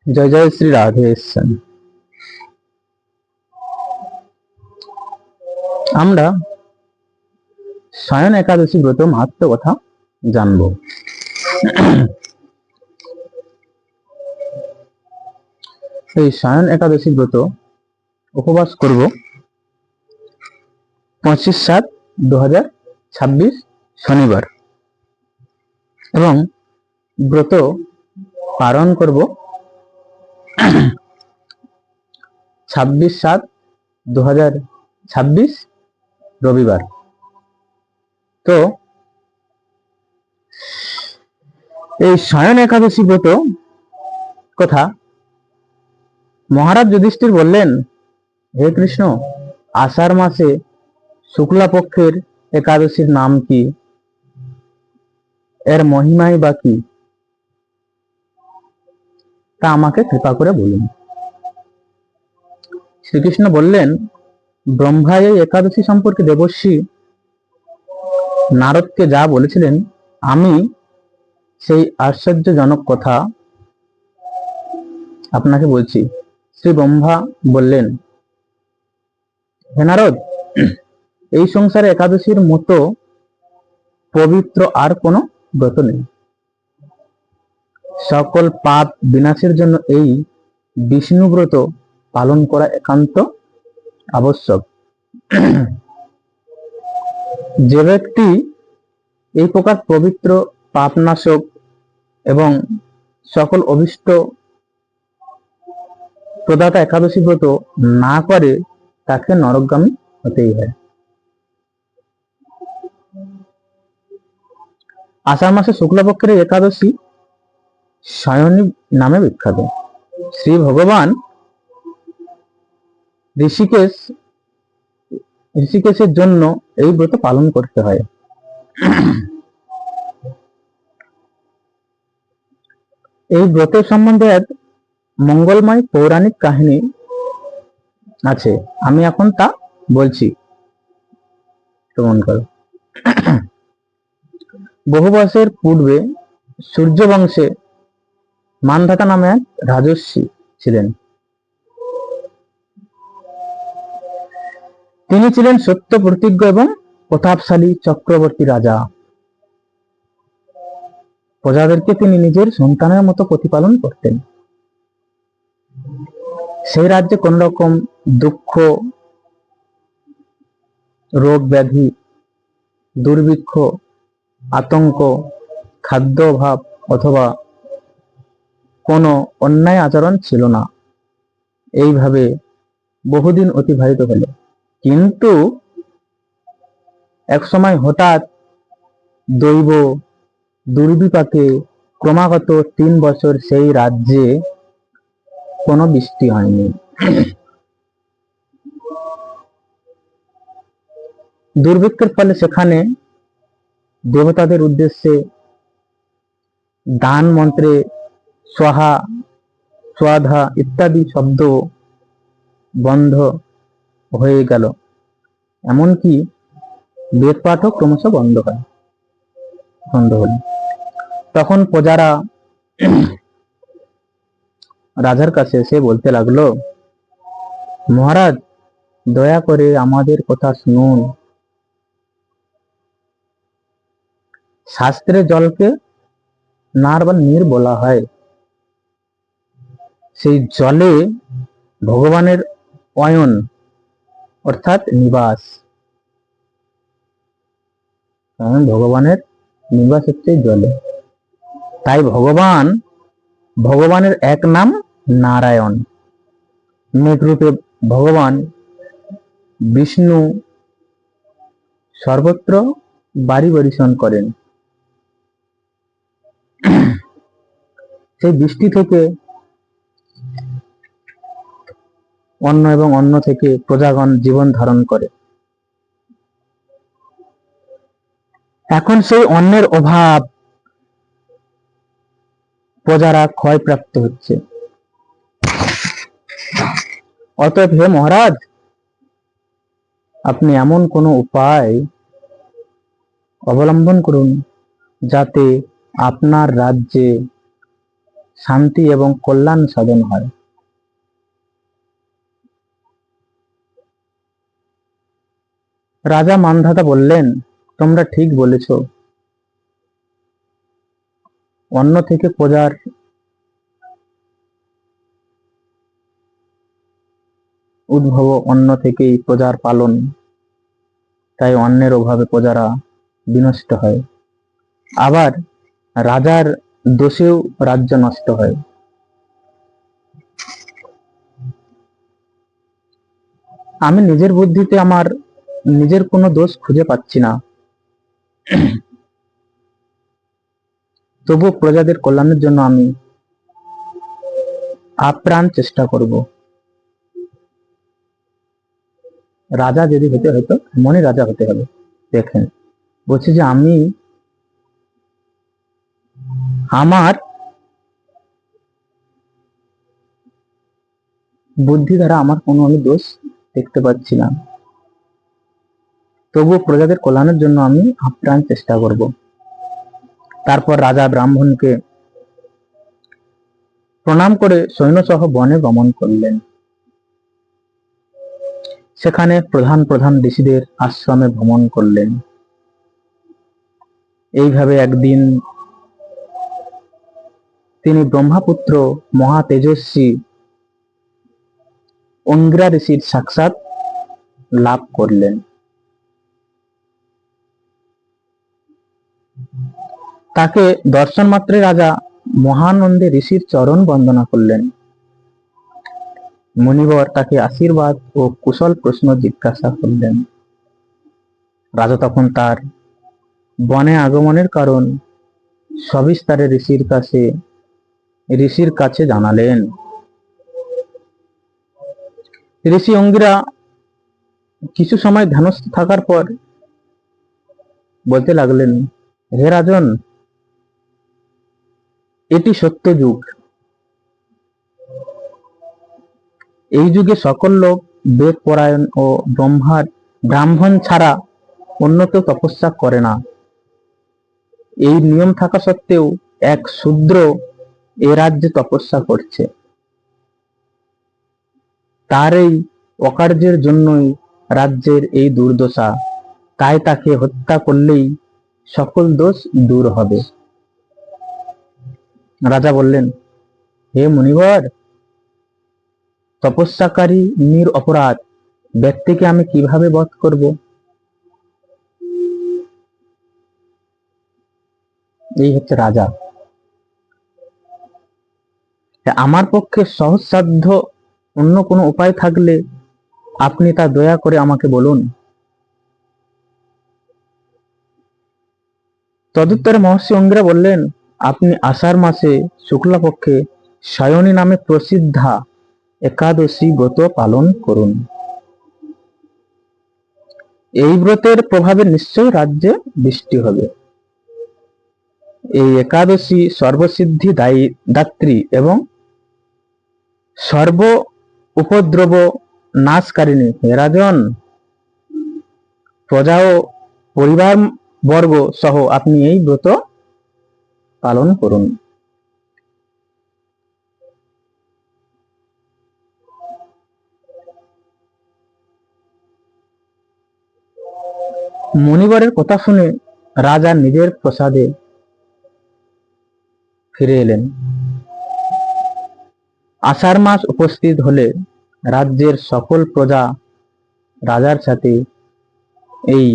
জয় জয় শ্রী রাধেশ্বর। আমরা শয়ন একাদশী ব্রত মাহাত্ম্য কথা জানব। এই শয়ন একাদশী ব্রত উপবাস করব 25/7/2026 শনিবার এবং ব্রত পালন করব 26/7/2026 রবিবার। তো এই শয়ন একাদশী ব্রত কথা মহারাজ যুধিষ্ঠির বললেন, হে কৃষ্ণ, আষাঢ় মাসে শুক্লা পক্ষের একাদশীর নাম কি? এর মহিমাই বা কি? তা আমাকে কৃপা করে বলুন। শ্রীকৃষ্ণ বললেন, ব্রহ্মা এই একাদশী সম্পর্কে দেবর্ষি নারদকে যা বলেছিলেন, আমি সেই আশ্চর্যজনক কথা আপনাকে বলছি। শ্রী ব্রহ্মা বললেন, হে নারদ, এই সংসারে একাদশীর মতো পবিত্র আর কোনো ব্রত নেই। সকল পাপ বিনাশের জন্য এই বিষ্ণু ব্রত পালন করা একান্ত আবশ্যক। যে ব্যক্তি এই প্রকার পবিত্র পাপনাশক এবং সকল অভিষ্ট প্রদাতা একাদশী ব্রত না করে তাকে নরকগামী হতেই হয়। আষাঢ় মাসে শুক্লপক্ষের একাদশী শয়নী নামে বিখ্যাত। শ্রী ভগবান ঋষিকেশের জন্য এই ব্রত পালন করতে হয়। এই ব্রতের সম্বন্ধে এক মঙ্গলময় পৌরাণিক কাহিনী আছে, আমি এখন তা বলছি, শ্রবণ করো। বহু বছর পূর্বে সূর্য বংশে মানধাতা নামে এক রাজর্ষি ছিলেন। তিনি ছিলেন সত্য প্রতিজ্ঞ এবং প্রতাপশালী চক্রবর্তী রাজা। প্রজাদেরকে তিনি নিজের সন্তানের মতো প্রতিপালন করতেন। সেই রাজ্যে কোন রকম দুঃখ, রোগ ব্যাধি, দুর্ভিক্ষ, আতঙ্ক, খাদ্য অভাব অথবা কোনো অন্যায় আচরণ ছিল না। এইভাবে বহুদিন অতিবাহিত হলো। কিন্তু এক সময় হঠাৎ দৈব দুর্বিপাকে ক্রমাগত 3 বছর সেই রাজ্যে কোনো বৃষ্টি হয়নি। দুর্ভিক্ষের ফলে সেখানে দেবতাদের উদ্দেশ্যে দান মন্ত্রে স্বাহা, স্বাধা ইত্যাদি শব্দ বন্ধ হয়ে গেল। এমনকি বেদ পাঠও ক্রমশ বন্ধ হল। তখন প্রজারা রাজার কাছে এসে বলতে লাগলো, মহারাজ, দয়া করে আমাদের কথা শুনুন। শাস্ত্রে জলকে নার বা নীর বলা হয়। সেই জলে ভগবানের অয়ন অর্থাৎ নিবাস। কারণ ভগবানের নিবাস হচ্ছে জলে। তাই ভগবানের এক নাম নারায়ণ। মেঘরূপে ভগবান বিষ্ণু সর্বত্র বাড়ি বরিশন করেন। সেই বৃষ্টি থেকে অন্ন এবং অন্ন থেকে প্রজাগণ জীবন ধারণ করে। এখন সেই অন্নের অভাব, প্রজারা ক্ষয়প্রাপ্ত হচ্ছে। অতএব হে মহারাজ, আপনি এমন কোনো উপায় অবলম্বন করুন যাতে আপনার রাজ্যে শান্তি এবং কল্যাণ সাধন হয়। রাজা মান্ধাতা বললেন, তোমরা ঠিক বলেছ। অন্ন থেকে প্রজার উদ্ভব, অন্ন থেকেই প্রজার পালন, তাই অন্নের অভাবে প্রজারা বিনষ্ট হয়। আবার রাজার দোষেও রাজ্য নষ্ট হয়। আমি নিজের বুদ্ধিতে আমার নিজের কোনো দোষ খুঁজে পাচ্ছি না, তবু প্রজাদের কল্যাণের জন্য আমি আপ্রাণ চেষ্টা করব। রাজা যদি হতে হতো এমনই রাজা হতে হবে। দেখেন, বলছি যে আমি আমার বুদ্ধি দ্বারা আমার কোনো আমি দোষ দেখতে পাচ্ছি না, তবুও প্রজাদের কল্যাণের জন্য আমি আপ্রাণ চেষ্টা করব। তারপর রাজা ব্রাহ্মণকে প্রণাম করে সৈন্যসহ বনে গমন করলেন। সেখানে প্রধান প্রধান ঋষিদের আশ্রমে ভ্রমণ করলেন। এইভাবে একদিন তিনি ব্রহ্মাপুত্র মহা তেজস্বী অঙ্গিরা ঋষির সাক্ষাৎ লাভ করলেন। তাকে দর্শন মাত্রে রাজা মহানন্দে ঋষির চরণ বন্দনা করলেন। মুনিবর তাকে আশীর্বাদ ও কুশল প্রশ্ন জিজ্ঞাসা করলেন। রাজা তখন তার বনে আগমনের কারণ সবিস্তারে ঋষির কাছে জানালেন। ঋষি অঙ্গিরা কিছু সময় ধ্যানস্থ থাকার পর বলতে লাগলেন, হে রাজন, এটি সত্য যুগ। এই যুগে সকল লোক বেদ পরায়ণ ও ব্রাহ্মণ ছাড়া অন্য কেউ তপস্যা করে না। এই নিয়ম থাকা সত্ত্বেও এক শূদ্র এ রাজ্যে তপস্যা করছে। তার এই অকার্যের জন্যই রাজ্যের এই দুর্দশা। তাই তাকে হত্যা করলেই সকল দোষ দূর হবে। রাজা বললেন, হে মুনিবর, তপস্যাকারী নিরপরাধ ব্যক্তিকে আমি কিভাবে বধ করব? এই হচ্ছে রাজা। আমার পক্ষে সহজসাধ্য অন্য কোনো উপায় থাকলে আপনি তা দয়া করে আমাকে বলুন। তদুত্তরে মহর্ষি অঙ্গিরা বললেন, আপনি আষাঢ় মাসে শুক্লপক্ষে সায়নী নামে প্রসিদ্ধা একাদশী ব্রত পালন করুন। এই ব্রতের প্রভাবে নিশ্চয় রাজ্যে বৃষ্টি হবে। এই একাদশী সর্বসিদ্ধি দাত্রী এবং সর্ব উপদ্রব নাশকারিণী। হে রাজন, প্রজা ও পরিবার বর্গ সহ আপনি এই ব্রত পালন করুন। মুনিবরের কথা শুনে রাজা নিজের প্রসাদে ফিরে এলেন। আষাঢ় মাস উপস্থিত হলে রাজ্যের সকল প্রজা রাজার সাথে এই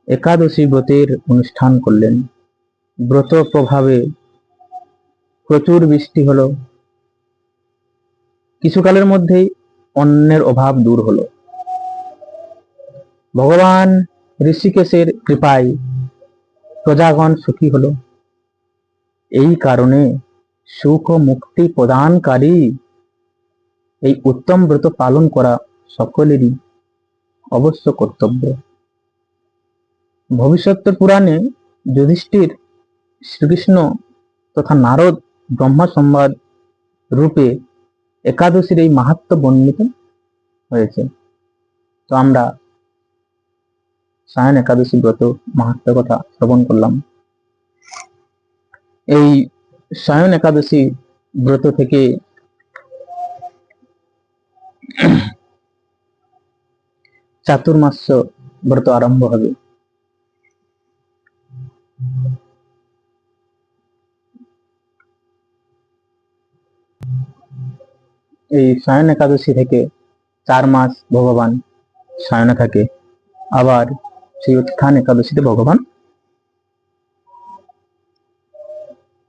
একাদশী ব্রতের অনুষ্ঠান করলেন। ব্রত প্রভাবে প্রচুর বৃষ্টি হলো। কিছুকালের মধ্যেই অন্নের অভাব দূর হলো। ভগবান ঋষিকেশের কৃপায় প্রজাগণ সুখী হলো। এই কারণে সুখ ও মুক্তি প্রদানকারী এই উত্তম ব্রত পালন করা সকলেরই অবশ্য কর্তব্য। ভবিষ্যৎ পুরাণে যুধিষ্ঠির শ্রীকৃষ্ণ তথা নারদ ব্রহ্মা সংবাদ রূপে একাদশীর এই মাহাত্ম্য বর্ণিত হয়েছে। তো আমরা সায়ন একাদশী ব্রত মাহাত্ম্যের কথা শ্রবণ করলাম। এই সায়ন একাদশী ব্রত থেকে চাতুর্মাস্য ব্রত আরম্ভ হবে। এই শয়ন একাদশী থেকে 4 মাস ভগবান শয়নে থাকে, আবার সেই উত্থান একাদশীতে ভগবান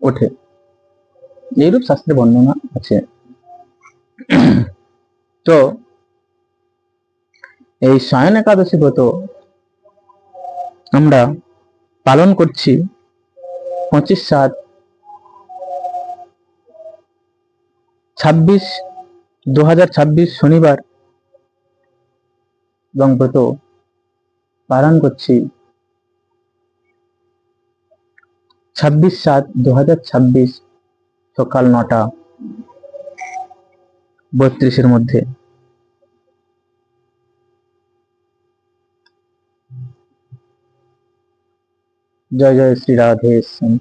ওঠে, এইরূপ শাস্ত্রে বর্ণনা আছে। তো এই শয়ন একাদশী ব্রত আমরা পালন করছি 25/7/2026 শনিবার, এবং ব্রত পালন করছি 26/7/2026 সকাল 9:32 মধ্যে। জয় জয় শ্রী রাধে শ্যাম।